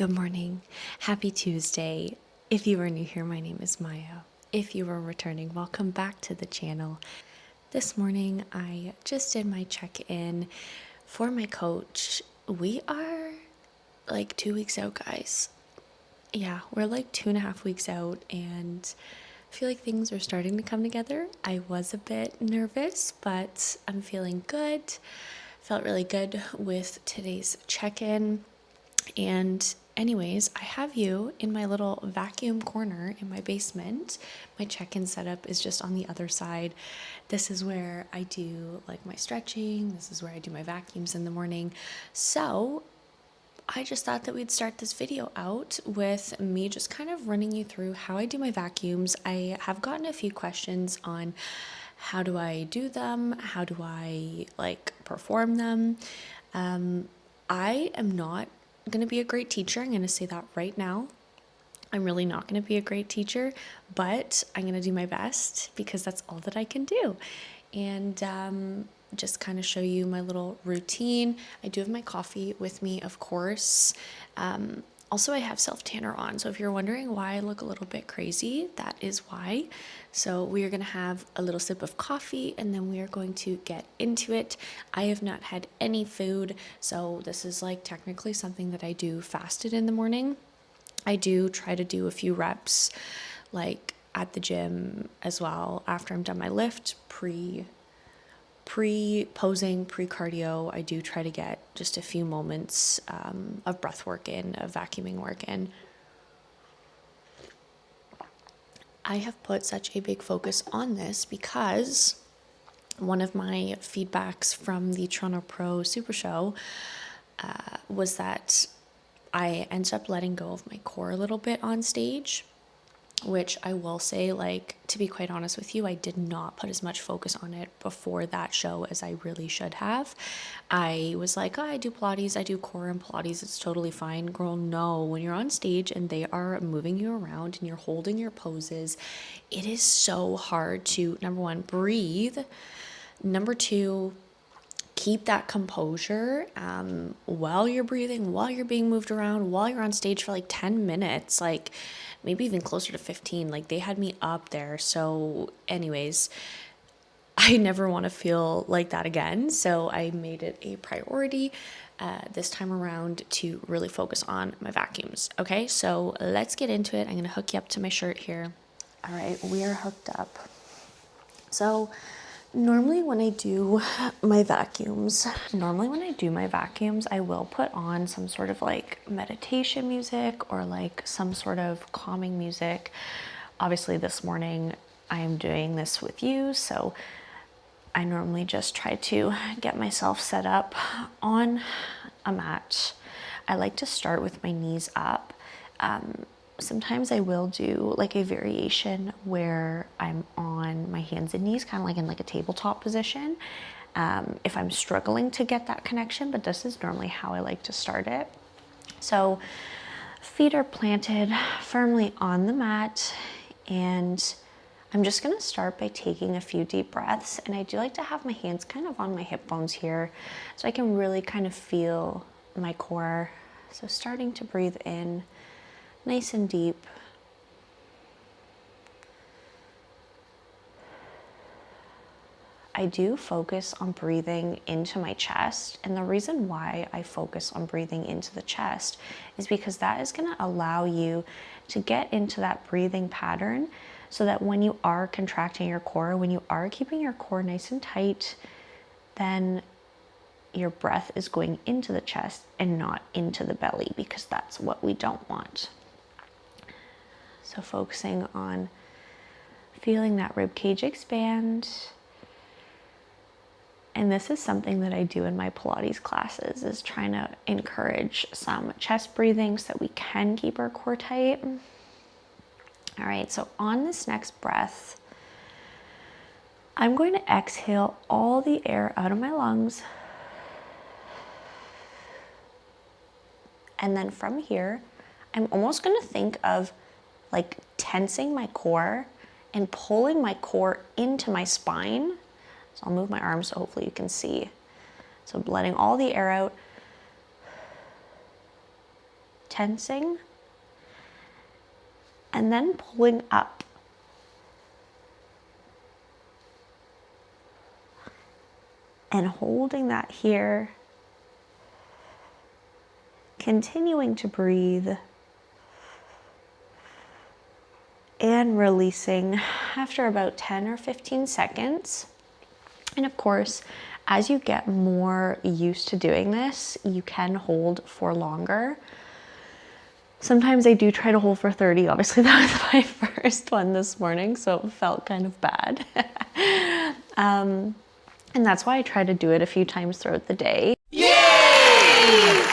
Good morning. Happy Tuesday. If you are new here, my name is Maya. If you are returning, welcome back to the channel. This morning, I just did my check-in for my coach. We are like 2 weeks out, guys. Yeah, we're like 2.5 weeks out, and I feel like things are starting to come together. I was a bit nervous, but I'm feeling good. Felt really good with today's check-in. And anyways, I have you in my little vacuum corner in my basement. My check-in setup is just on the other side. This is where I do like my stretching. This is where I do my vacuums in the morning. So I just thought that we'd start this video out with me just kind of running you through how I do my vacuums. I have gotten a few questions on how do I do them? How do I perform them? I am not going to be a great teacher. I'm going to say that right now. I'm really not going to be a great teacher, but I'm going to do my best because that's all that I can do. And just kind of show you my little routine. I do have my coffee with me, of course. Also, I have self-tanner on, so if you're wondering why I look a little bit crazy, that is why. So we are going to have a little sip of coffee, and then we are going to get into it. I have not had any food, so this is like technically something that I do fasted in the morning. I do try to do a few reps like at the gym as well after I'm done my lift, pre-posing, pre-cardio. I do try to get just a few moments of breath work in, of vacuuming work in. I have put such a big focus on this because one of my feedbacks from the Toronto Pro Super Show was that I ended up letting go of my core a little bit on stage, which I will say, to be quite honest with you, I did not put as much focus on it before that show as I really should have. I was like, oh, I do Pilates, I do core and Pilates, it's totally fine. Girl, no, when you're on stage and they are moving you around and you're holding your poses, it is so hard to, number one, breathe. Number two, keep that composure while you're breathing, while you're being moved around, while you're on stage for 10 minutes, maybe even closer to 15. They had me up there. So anyways, I never want to feel like that again. So I made it a priority this time around to really focus on my vacuums. Okay, so let's get into it. I'm going to hook you up to my shirt here. All right, we are hooked up. So normally when I do my vacuums, I will put on some sort of meditation music or some sort of calming music. Obviously this morning I am doing this with you, so I normally just try to get myself set up on a mat. I like to start with my knees up. Sometimes I will do a variation where I'm on my hands and knees, kind of in a tabletop position, if I'm struggling to get that connection, but this is normally how I like to start it. So feet are planted firmly on the mat, and I'm just gonna start by taking a few deep breaths, and I do like to have my hands kind of on my hip bones here so I can really kind of feel my core. So starting to breathe in nice and deep. I do focus on breathing into my chest, and the reason why I focus on breathing into the chest is because that is going to allow you to get into that breathing pattern so that when you are contracting your core, when you are keeping your core nice and tight, then your breath is going into the chest and not into the belly, because that's what we don't want. So focusing on feeling that rib cage expand. And this is something that I do in my Pilates classes, is trying to encourage some chest breathing so that we can keep our core tight. All right, so on this next breath, I'm going to exhale all the air out of my lungs. And then from here, I'm almost going to think of tensing my core and pulling my core into my spine. So I'll move my arms so hopefully you can see. So letting all the air out, tensing and then pulling up. And holding that here. Continuing to breathe. And releasing after about 10 or 15 seconds. And of course, as you get more used to doing this, you can hold for longer. Sometimes I do try to hold for 30. Obviously, that was my first one this morning, so it felt kind of bad. And that's why I try to do it a few times throughout the day. Yay!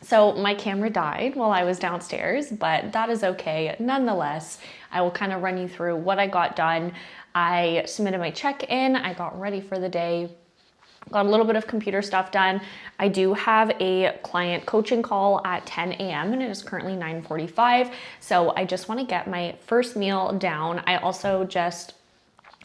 So my camera died while I was downstairs, but that is okay. Nonetheless, I will kind of run you through what I got done. I submitted my check-in, I got ready for the day, got a little bit of computer stuff done. I do have a client coaching call at 10 a.m. and it is currently 9:45. So I just want to get my first meal down. I also just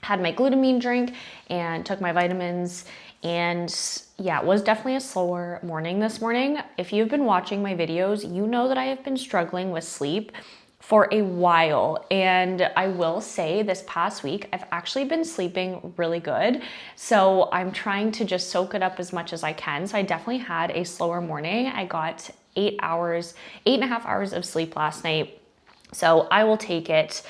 had my glutamine drink and took my vitamins. And yeah, it was definitely a slower morning this morning. If you've been watching my videos, you know that I have been struggling with sleep for a while. And I will say this past week, I've actually been sleeping really good. So I'm trying to just soak it up as much as I can. So I definitely had a slower morning. I got 8.5 hours of sleep last night. So I will take it.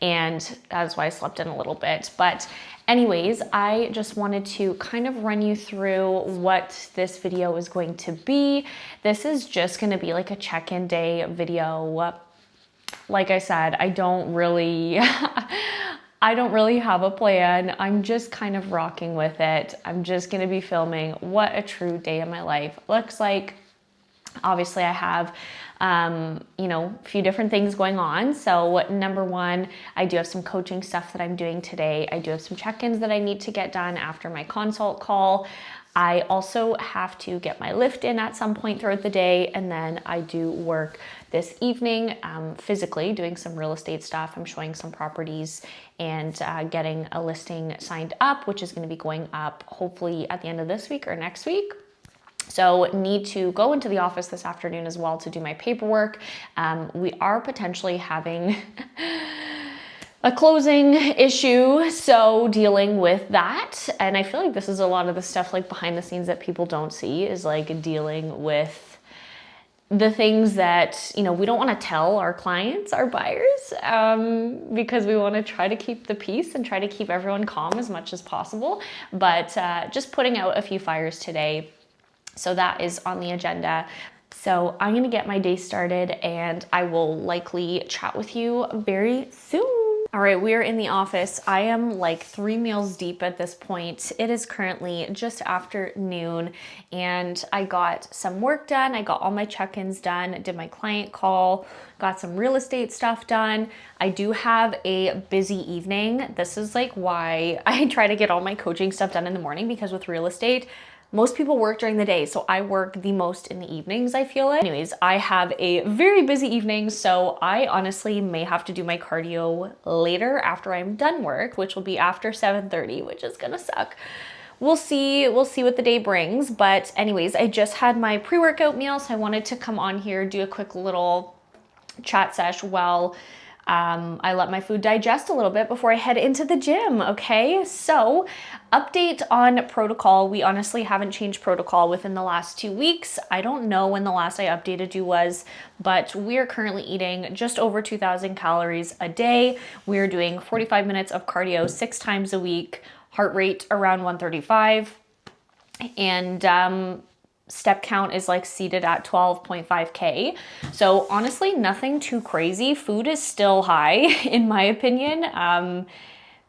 And that's why I slept in a little bit. But anyways, I just wanted to kind of run you through what this video is going to be. This is just going to be like a check-in day video. Like I said, I don't really have a plan. I'm just kind of rocking with it. I'm just going to be filming what a true day in my life looks like. Obviously, I have a few different things going on. So number one, I do have some coaching stuff that I'm doing today. I do have some check-ins that I need to get done after my consult call. I also have to get my lift in at some point throughout the day. And then I do work this evening physically doing some real estate stuff. I'm showing some properties and getting a listing signed up, which is going to be going up hopefully at the end of this week or next week. So need to go into the office this afternoon as well to do my paperwork. We are potentially having a closing issue, so dealing with that. And I feel like this is a lot of the stuff like behind the scenes that people don't see, is like dealing with the things that, we don't want to tell our clients, our buyers, because we want to try to keep the peace and try to keep everyone calm as much as possible. But just putting out a few fires today. So that is on the agenda. So I'm gonna get my day started and I will likely chat with you very soon. All right, we are in the office. I am like 3 meals deep at this point. It is currently just after noon and I got some work done. I got all my check-ins done, did my client call, got some real estate stuff done. I do have a busy evening. This is like why I try to get all my coaching stuff done in the morning, because with real estate, most people work during the day, so I work the most in the evenings, I feel like. Anyways, I have a very busy evening, so I honestly may have to do my cardio later after I'm done work, which will be after 7:30, which is gonna suck. We'll see what the day brings. But anyways, I just had my pre-workout meal, so I wanted to come on here, do a quick little chat sesh while I let my food digest a little bit before I head into the gym, okay? So, update on protocol. We honestly haven't changed protocol within the last 2 weeks. I don't know when the last I updated you was, but we are currently eating just over 2,000 calories a day. We're doing 45 minutes of cardio 6 times a week, heart rate around 135, and step count is like seated at 12.5K. So honestly, nothing too crazy. Food is still high in my opinion.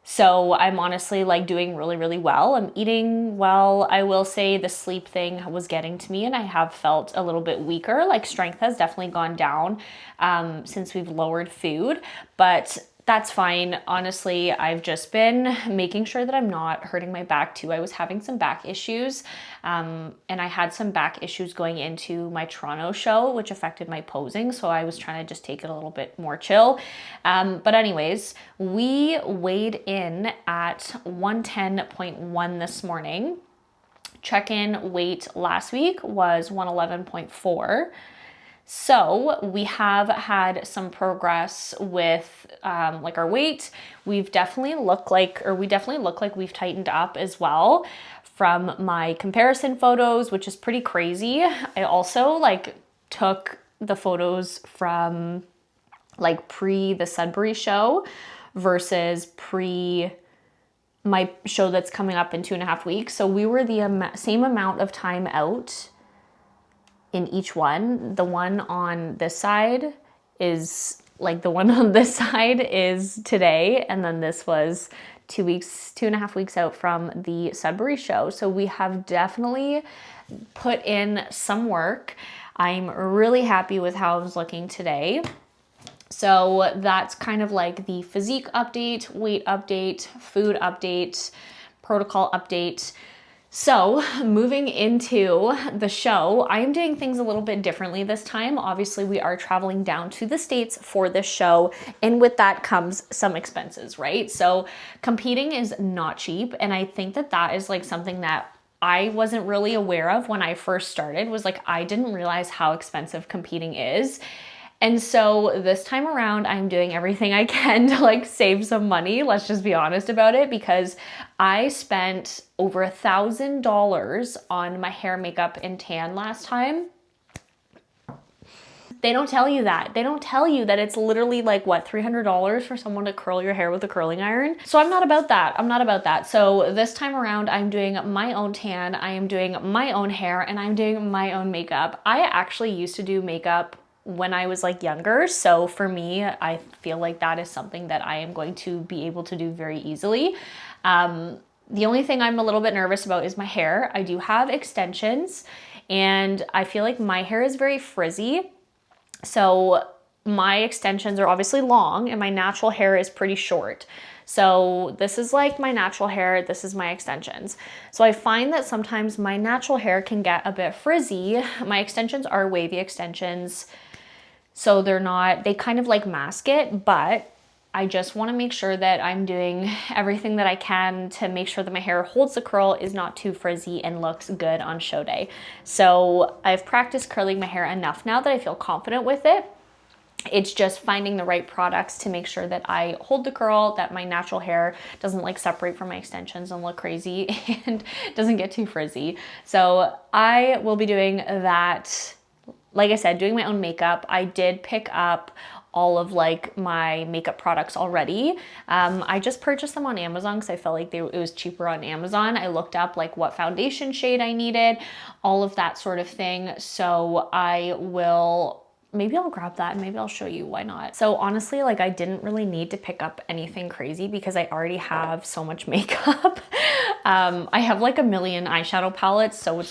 So I'm honestly like doing really, really well. I'm eating well. I will say the sleep thing was getting to me and I have felt a little bit weaker. Like strength has definitely gone down since we've lowered food, but that's fine. Honestly, I've just been making sure that I'm not hurting my back too. I was having some back issues and I had some back issues going into my Toronto show, which affected my posing. So I was trying to just take it a little bit more chill. But anyways, we weighed in at 110.1 this morning. Check-in weight last week was 111.4. So we have had some progress with like our weight. We definitely look like we've tightened up as well from my comparison photos, which is pretty crazy. I also like took the photos from like pre the Sudbury show versus pre my show that's coming up in 2.5 weeks. So we were the same amount of time out in each one. The one on this side is like the one on this side is today. And then this was 2.5 weeks out from the Sudbury show. So we have definitely put in some work. I'm really happy with how I was looking today. So that's kind of like the physique update, weight update, food update, protocol update. So moving into the show, I am doing things a little bit differently this time. Obviously, we are traveling down to the States for this show, and with that comes some expenses, right? So competing is not cheap, and I think that that is like something that I wasn't really aware of when I first started, was like I didn't realize how expensive competing is. And so this time around, I'm doing everything I can to like save some money. Let's just be honest about it, because I spent over $1,000 on my hair, makeup, and tan last time. They don't tell you that. They don't tell you that it's literally like what, $300 for someone to curl your hair with a curling iron. So I'm not about that. I'm not about that. So this time around, I'm doing my own tan, I am doing my own hair, and I'm doing my own makeup. I actually used to do makeup when I was like younger. So for me, I feel like that is something that I am going to be able to do very easily. The only thing I'm a little bit nervous about is my hair. I do have extensions and I feel like my hair is very frizzy. So my extensions are obviously long and my natural hair is pretty short. So this is like my natural hair, this is my extensions. So I find that sometimes my natural hair can get a bit frizzy. My extensions are wavy extensions, so they kind of like mask it, but I just want to make sure that I'm doing everything that I can to make sure that my hair holds the curl, is not too frizzy, and looks good on show day. So I've practiced curling my hair enough now that I feel confident with it. It's just finding the right products to make sure that I hold the curl, that my natural hair doesn't like separate from my extensions and look crazy and doesn't get too frizzy. So I will be doing that. Like I said, doing my own makeup. I did pick up all of like my makeup products already. I just purchased them on Amazon because I felt like it was cheaper on Amazon. I looked up like what foundation shade I needed, all of that sort of thing. So maybe I'll grab that and maybe I'll show you, why not? So honestly, like I didn't really need to pick up anything crazy because I already have so much makeup. I have like a million eyeshadow palettes, so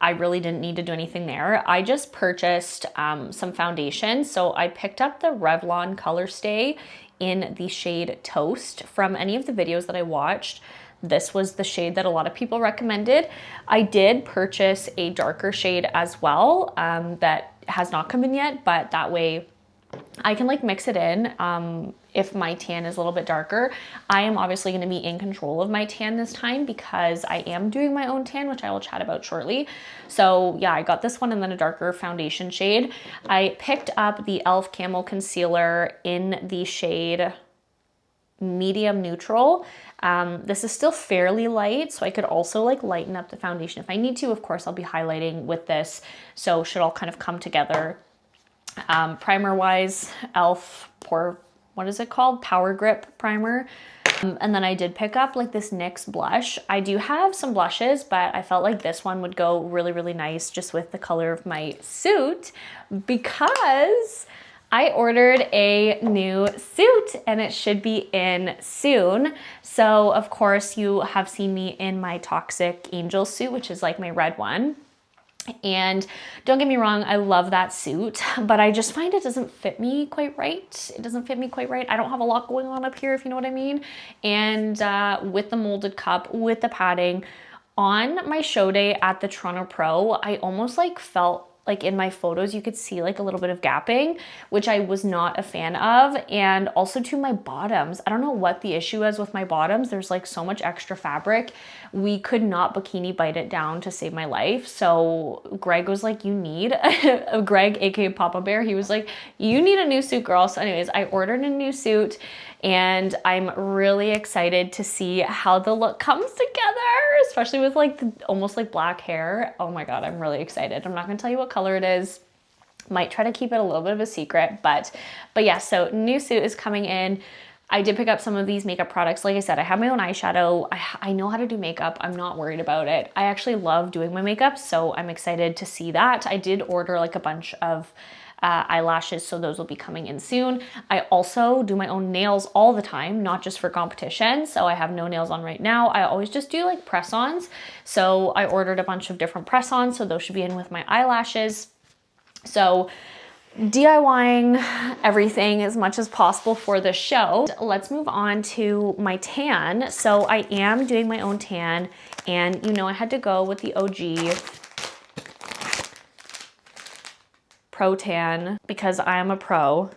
I really didn't need to do anything there. I just purchased some foundation. So I picked up the Revlon Color Stay in the shade Toast. From any of the videos that I watched, this was the shade that a lot of people recommended. I did purchase a darker shade as well that has not come in yet, but that way I can like mix it in if my tan is a little bit darker. I am obviously going to be in control of my tan this time because I am doing my own tan, which I will chat about shortly. So yeah, I got this one and then a darker foundation shade. I picked up the e.l.f. Camo Concealer in the shade Medium Neutral. This is still fairly light, so I could also like lighten up the foundation if I need to. Of course, I'll be highlighting with this, so should all kind of come together. Primer wise, e.l.f. what is it called? Power Grip Primer. And then I did pick up like this NYX blush. I do have some blushes, but I felt like this one would go really, really nice just with the color of my suit because I ordered a new suit and it should be in soon. So of course you have seen me in my Toxic Angel suit, which is like my red one. And don't get me wrong, I love that suit, but I just find it doesn't fit me quite right. It doesn't fit me quite right. I don't have a lot going on up here, if you know what I mean. And with the molded cup, with the padding, on my show day at the Toronto Pro, I almost like felt like in my photos, you could see like a little bit of gapping, which I was not a fan of. And also to my bottoms. I don't know what the issue is with my bottoms. There's like so much extra fabric. We could not bikini bite it down to save my life. So Greg was like, you need, Greg, aka Papa Bear, he was like, you need a new suit, girl. So anyways, I ordered a new suit and I'm really excited to see how the look comes together, especially with like the almost like black hair. Oh my God, I'm really excited. I'm not gonna tell you what color it is. Might try to keep it a little bit of a secret, but yeah, so new suit is coming in. I did pick up some of these makeup products. Like I said, I have my own eyeshadow. I know how to do makeup. I'm not worried about it. I actually love doing my makeup, so I'm excited to see that. I did order like a bunch of eyelashes, so those will be coming in soon. I also do my own nails all the time, not just for competition. So I have no nails on right now. I always just do like press-ons. So I ordered a bunch of different press-ons, so those should be in with my eyelashes. So DIYing everything as much as possible for the show. Let's move on to my tan. So I am doing my own tan, and you know I had to go with the OG Pro Tan because I am a pro.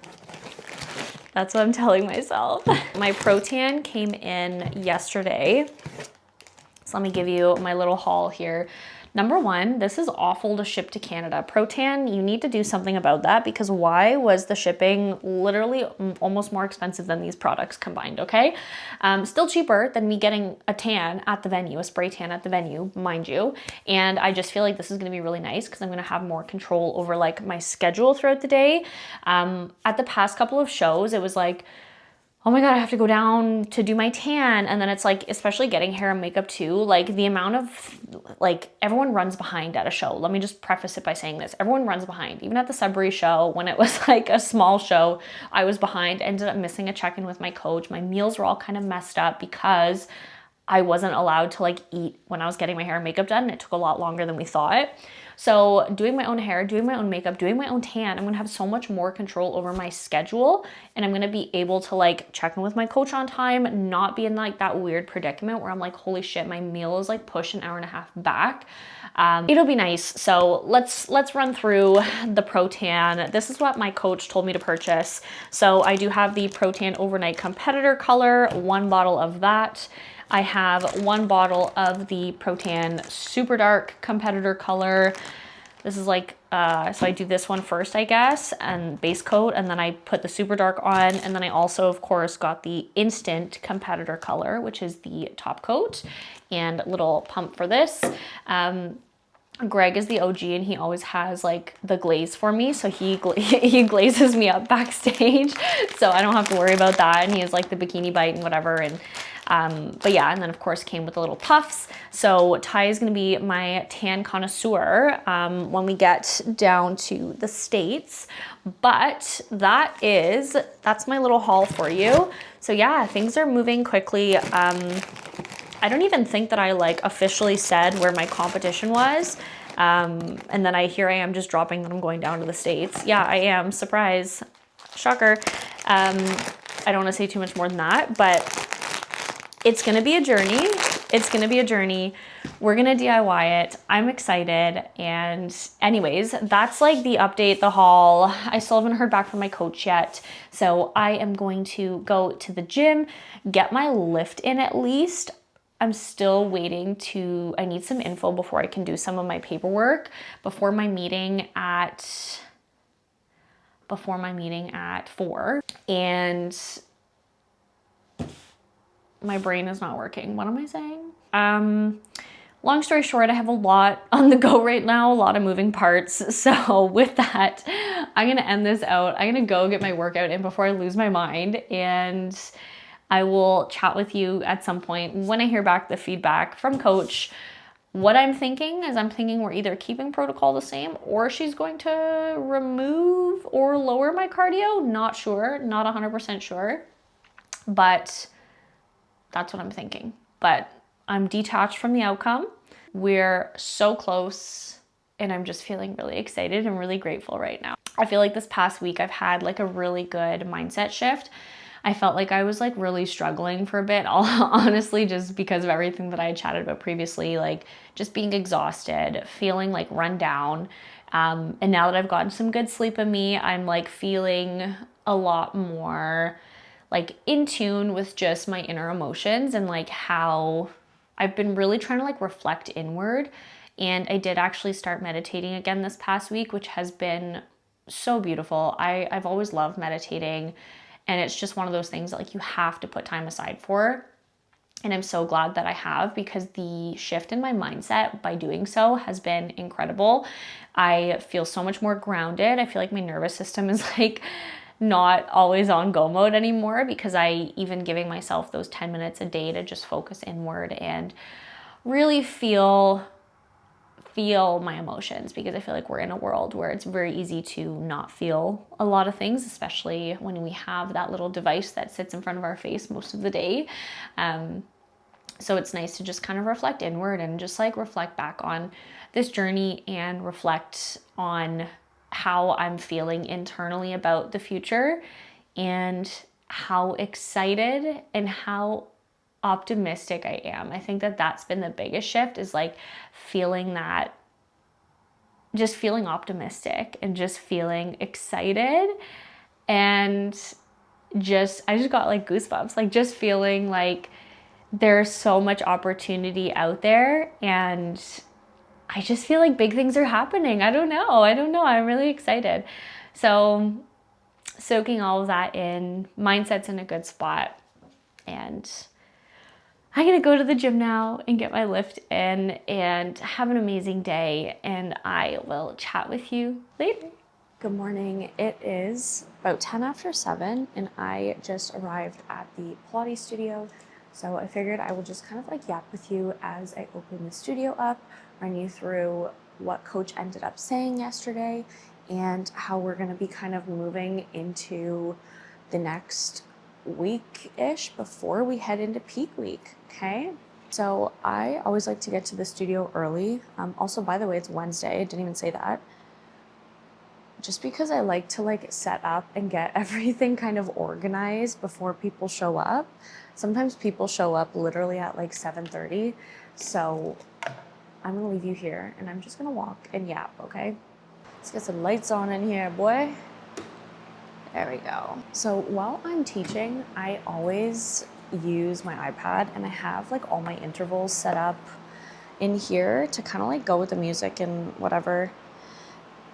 That's what I'm telling myself. My Pro Tan came in yesterday. So let me give you my little haul here. Number one, this is awful to ship to Canada. Pro Tan, you need to do something about that, because why was the shipping literally almost more expensive than these products combined, okay? Still cheaper than me getting a tan at the venue, a spray tan at the venue, mind you. And I just feel like this is gonna be really nice because I'm gonna have more control over like my schedule throughout the day. At the past couple of shows, it was like, oh my God, I have to go down to do my tan. And then it's like, especially getting hair and makeup too, like the amount of, like everyone runs behind at a show. Let me just preface it by saying this. Everyone runs behind. Even at the Sudbury show, when it was like a small show, I was behind, ended up missing a check-in with my coach. My meals were all kind of messed up because I wasn't allowed to like eat when I was getting my hair and makeup done. It took a lot longer than we thought. So doing my own hair, doing my own makeup, doing my own tan, I'm gonna have so much more control over my schedule, and I'm gonna be able to like check in with my coach on time, not be in like that weird predicament where I'm like, holy shit, my meal is like pushed an hour and a half back. It'll be nice. So let's run through the Pro Tan. This is what my coach told me to purchase. So I do have the Pro Tan Overnight Competitor color, one bottle of that. I have one bottle of the Pro Tan Super Dark Competitor color. This is like, so I do this one first, I guess, and base coat, and then I put the Super Dark on, and then I also, of course, got the Instant Competitor color, which is the top coat, and a little pump for this. Greg is the OG, and he always has like the glaze for me, so he glazes me up backstage, so I don't have to worry about that. And he has like the bikini bite and whatever, and but yeah, and then of course came with the little puffs. So Ty is going to be my tan connoisseur when we get down to the States. But that's my little haul for you. So yeah, things are moving quickly. I don't even think that I like officially said where my competition was. And then here I am just dropping that I'm going down to the States. Yeah, I am. Surprise. Shocker. I don't want to say too much more than that, but it's going to be a journey. It's going to be a journey. We're going to DIY it. I'm excited. And anyways, that's like the update, the haul. I still haven't heard back from my coach yet. So I am going to go to the gym, get my lift in at least. I'm still waiting I need some info before I can do some of my paperwork before my meeting at 4. And my brain is not working. What am I saying? Long story short, I have a lot on the go right now, a lot of moving parts. So with that, I'm gonna end this out. I'm gonna go get my workout in before I lose my mind, and I will chat with you at some point when I hear back the feedback from coach. What I'm thinking is I'm thinking we're either keeping protocol the same or she's going to remove or lower my cardio. Not sure, not 100% sure, but that's what I'm thinking. But I'm detached from the outcome. We're so close and I'm just feeling really excited and really grateful right now. I feel like this past week I've had like a really good mindset shift. I felt like I was like really struggling for a bit, honestly, just because of everything that I had chatted about previously, like just being exhausted, feeling like run down. And now that I've gotten some good sleep in me, I'm like feeling a lot more like in tune with just my inner emotions and like how I've been really trying to like reflect inward. And I did actually start meditating again this past week, which has been so beautiful. I've always loved meditating, and it's just one of those things that like you have to put time aside for. And I'm so glad that I have, because the shift in my mindset by doing so has been incredible. I feel so much more grounded. I feel like my nervous system is like not always on go mode anymore, because I even giving myself those 10 minutes a day to just focus inward and really feel my emotions, because I feel like we're in a world where it's very easy to not feel a lot of things, especially when we have that little device that sits in front of our face most of the day. So it's nice to just kind of reflect inward and just like reflect back on this journey and reflect on how I'm feeling internally about the future and how excited and how optimistic I am. I think that that's been the biggest shift, is like feeling that, just feeling optimistic and just feeling excited, and I just got like goosebumps, like just feeling like there's so much opportunity out there, and I just feel like big things are happening. I don't know. I'm really excited. So soaking all of that in, mindset's in a good spot, and I'm gonna go to the gym now and get my lift in and have an amazing day, and I will chat with you later. Good morning. It is about 10 after 7 and I just arrived at the Pilates studio. So I figured I will just kind of like yap with you as I open the studio up, run you through what coach ended up saying yesterday and how we're gonna be kind of moving into the next week-ish before we head into peak week, okay? So I always like to get to the studio early. Also, by the way, it's Wednesday. I didn't even say that. Just because I like to like set up and get everything kind of organized before people show up. Sometimes people show up literally at like 7:30. So I'm gonna leave you here and I'm just gonna walk and yap, okay? Let's get some lights on in here, boy. There we go. So while I'm teaching, I always use my iPad and I have like all my intervals set up in here to kind of like go with the music and whatever.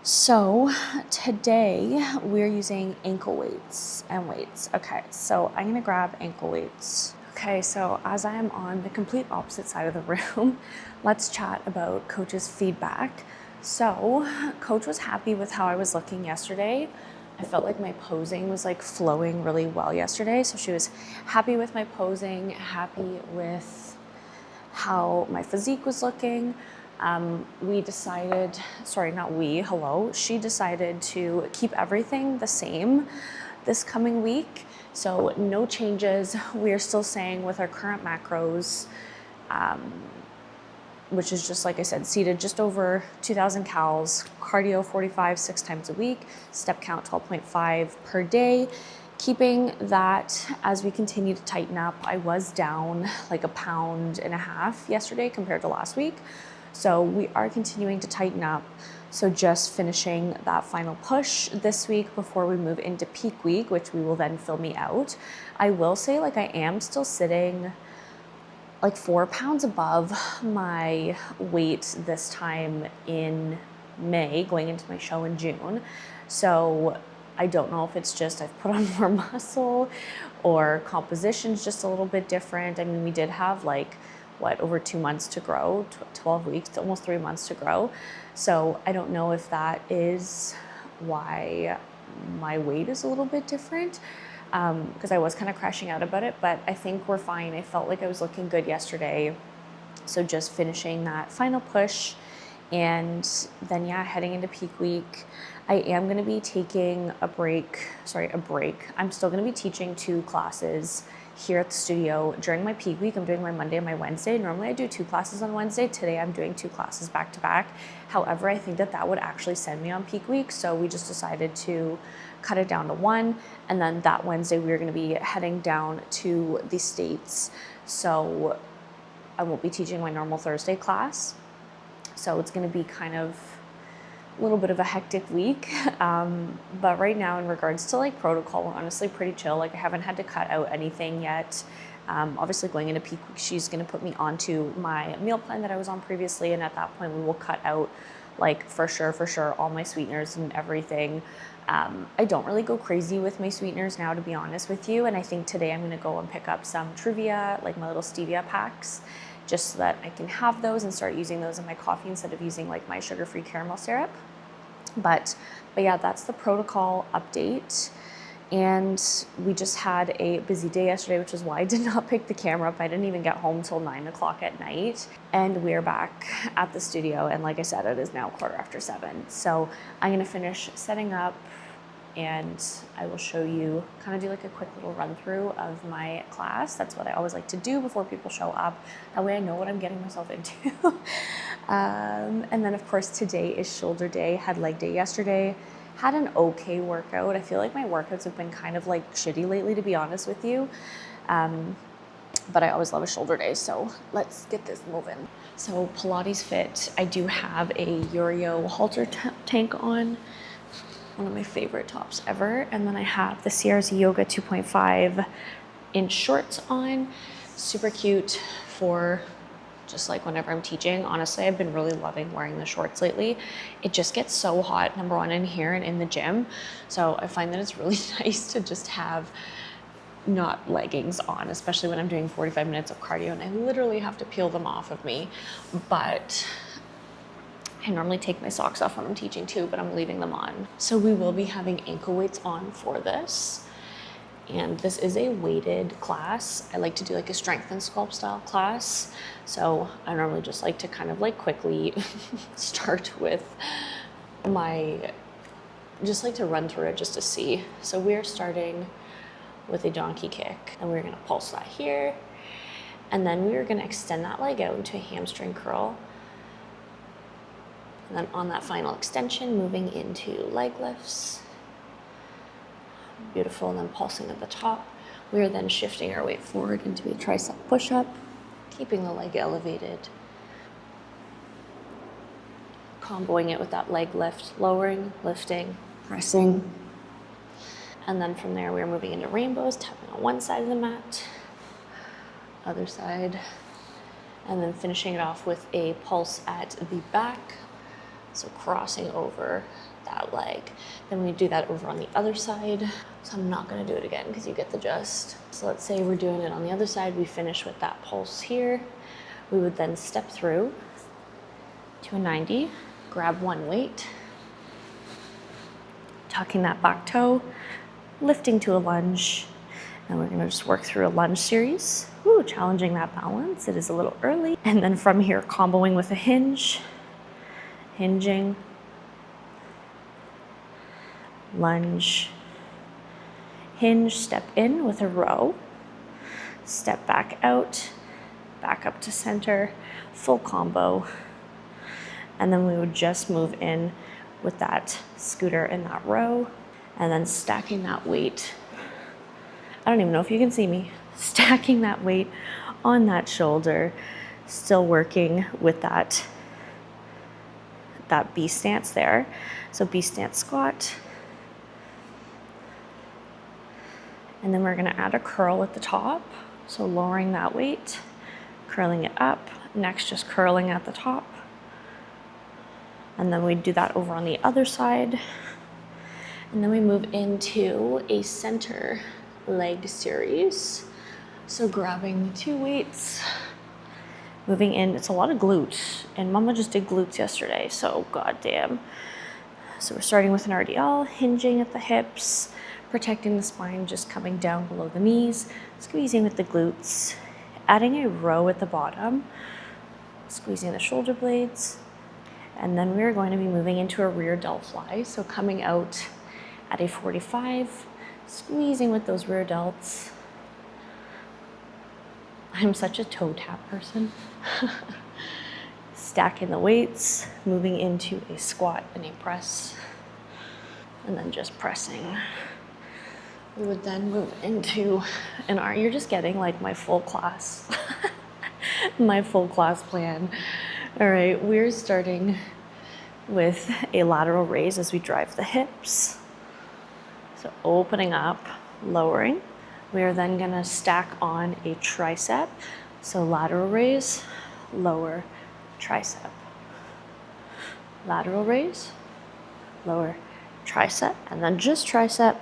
So today we're using ankle weights and weights. Okay, so I'm gonna grab ankle weights. Okay, so as I am on the complete opposite side of the room, let's chat about coach's feedback. So coach was happy with how I was looking yesterday. I felt like my posing was like flowing really well yesterday. So she was happy with my posing, happy with how my physique was looking. She decided to keep everything the same this coming week. So no changes. We're still staying with our current macros, which is just, like I said, seated just over 2,000 calories, cardio 45, 6 times a week, step count 12.5 per day. Keeping that as we continue to tighten up. I was down like 1.5 pounds yesterday compared to last week. So we are continuing to tighten up. So just finishing that final push this week before we move into peak week, which we will then fill me out. I will say like I am still sitting like 4 pounds above my weight this time in May, going into my show in June. So I don't know if it's just I've put on more muscle or composition's just a little bit different. I mean, we did have like, over 2 months to grow, 12 weeks, almost 3 months to grow. So I don't know if that is why my weight is a little bit different, because I was kind of crashing out about it, but I think we're fine. I felt like I was looking good yesterday. So just finishing that final push, and then heading into peak week. I am going to be taking a break. I'm still going to be teaching 2 classes here at the studio during my peak week. I'm doing my Monday and my Wednesday. Normally I do 2 classes on Wednesday. Today I'm doing 2 classes back to back. However, I think that would actually send me on peak week. So we just decided to cut it down to 1. And then that Wednesday we are going to be heading down to the States. So I won't be teaching my normal Thursday class. So it's going to be kind of a little bit of a hectic week. But right now in regards to like protocol, we're honestly pretty chill. Like I haven't had to cut out anything yet. Obviously going into peak week, she's going to put me onto my meal plan that I was on previously. And at that point we will cut out like for sure all my sweeteners and everything. I don't really go crazy with my sweeteners now, to be honest with you. And I think today I'm going to go and pick up some Truvia, like my little stevia packs, just so that I can have those and start using those in my coffee instead of using like my sugar-free caramel syrup. But yeah, that's the protocol update. And we just had a busy day yesterday, which is why I did not pick the camera up. I didn't even get home till 9 o'clock at night. And we're back at the studio. And like I said, it is now 7:15. So I'm gonna finish setting up, and I will show you, kind of do like a quick little run through of my class. That's what I always like to do before people show up. That way I know what I'm getting myself into. And then of course today is shoulder day. Had leg day yesterday. Had an okay workout. I feel like my workouts have been kind of like shitty lately, to be honest with you. But I always love a shoulder day, so let's get this moving. So Pilates Fit, I do have a Urio halter tank on. One of my favorite tops ever. And then I have the CRZ Yoga 2.5 inch shorts on. Super cute for just like whenever I'm teaching. Honestly, I've been really loving wearing the shorts lately. It just gets so hot, number one, in here and in the gym. So I find that it's really nice to just have not leggings on, especially when I'm doing 45 minutes of cardio and I literally have to peel them off of me. But I normally take my socks off when I'm teaching too, but I'm leaving them on. So we will be having ankle weights on for this. And this is a weighted class. I like to do like a strength and sculpt style class. So I normally just like to kind of like quickly start with just like to run through it just to see. So we're starting with a donkey kick, and we're gonna pulse that here. And then we're gonna extend that leg out into a hamstring curl. And then on that final extension, moving into leg lifts. Beautiful, and then pulsing at the top. We are then shifting our weight forward into a tricep push-up, keeping the leg elevated. Comboing it with that leg lift, lowering, lifting, pressing. And then from there, we're moving into rainbows, tapping on one side of the mat, other side, and then finishing it off with a pulse at the back. So crossing over that leg. Then we do that over on the other side. So I'm not gonna do it again because you get the gist. So let's say we're doing it on the other side. We finish with that pulse here. We would then step through to a 90, grab one weight, tucking that back toe, lifting to a lunge. And we're gonna just work through a lunge series. Ooh, challenging that balance. It is a little early. And then from here, comboing with a hinge, hinging, lunge, hinge, step in with a row, step back out, back up to center, full combo. And then we would just move in with that scooter in that row, and then stacking that weight. I don't even know if you can see me. Stacking that weight on that shoulder, still working with that B stance there. So B stance squat. And then we're gonna add a curl at the top. So lowering that weight, curling it up. Next, just curling at the top. And then we do that over on the other side. And then we move into a center leg series. So grabbing the 2 weights, moving in. It's a lot of glutes, and Mama just did glutes yesterday, so goddamn. So we're starting with an RDL, hinging at the hips, protecting the spine, just coming down below the knees, squeezing with the glutes, adding a row at the bottom. squeezing the shoulder blades. And then we're going to be moving into a rear delt fly. So coming out at a 45, squeezing with those rear delts. I'm such a toe tap person. Stacking the weights, moving into a squat and a press, and then just pressing. We would then move into an arm. You're just getting like my full class, my full class plan. All right, we're starting with a lateral raise as we drive the hips. So opening up, lowering. We are then gonna stack on a tricep. So lateral raise, lower, tricep. Lateral raise, lower, tricep, and then just tricep.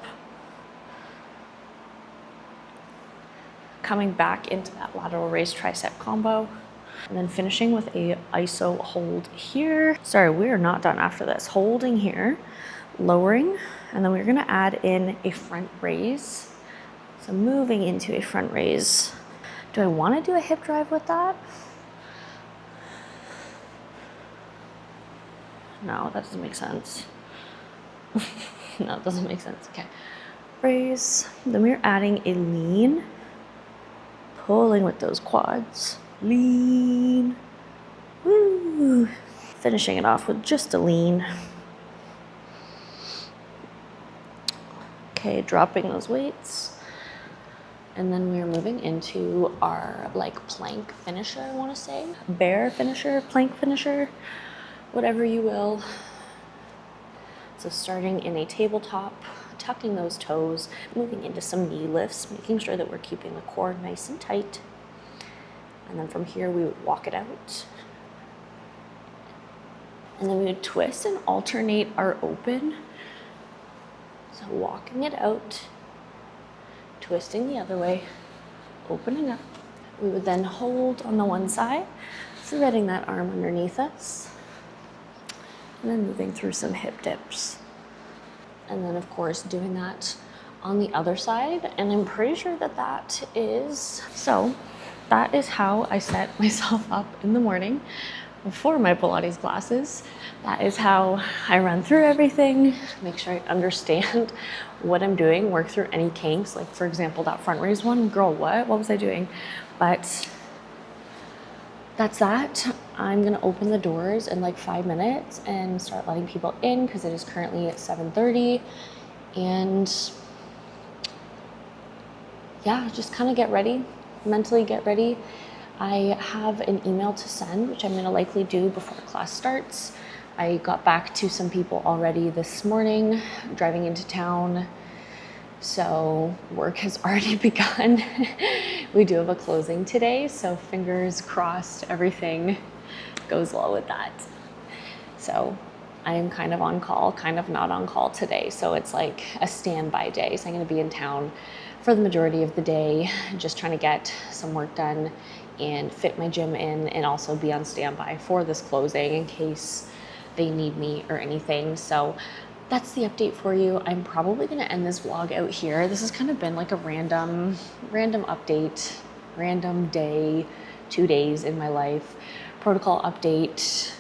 Coming back into that lateral raise tricep combo. And then finishing with a iso hold here. Sorry, we are not done after this. Holding here, lowering, and then we're gonna add in a front raise. So moving into a front raise. Do I wanna do a hip drive with that? No, that doesn't make sense. No, it doesn't make sense, okay. Raise, then we're adding a lean, pulling with those quads. Lean, woo. Finishing it off with just a lean. Okay, dropping those weights. And then we're moving into our like plank finisher, I wanna say. Bear finisher, plank finisher, whatever you will. So starting in a tabletop, tucking those toes, moving into some knee lifts, making sure that we're keeping the core nice and tight. And then from here, we would walk it out. And then we would twist and alternate our open. So walking it out, twisting the other way, opening up. We would then hold on the one side, threading that arm underneath us, and then moving through some hip dips. And then of course, doing that on the other side. And I'm pretty sure that that is, so that is how I set myself up in the morning before my Pilates classes. That is how I run through everything, make sure I understand what I'm doing, work through any kinks. Like for example, that front raise one, girl, what was I doing? But that's that. I'm gonna open the doors in like 5 minutes and start letting people in because it is currently at 7:30. And yeah, just kind of get ready, mentally get ready. I have an email to send, which I'm gonna likely do before class starts. I got back to some people already this morning, driving into town. So work has already begun. We do have a closing today, so fingers crossed everything goes well with that. So I am kind of on call, kind of not on call today. So it's like a standby day. So I'm gonna be in town for the majority of the day, just trying to get some work done and fit my gym in and also be on standby for this closing in case they need me or anything. So that's the update for you. I'm probably gonna end this vlog out here. This has kind of been like a random update, random day, 2 days in my life, protocol update,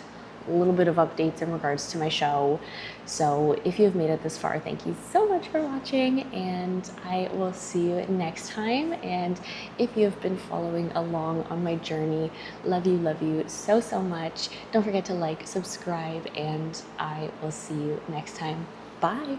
a little bit of updates in regards to my show. So if you've made it this far, thank you so much for watching, and I will see you next time. And if you've been following along on my journey, love you so, so much. Don't forget to like, subscribe, and I will see you next time. Bye.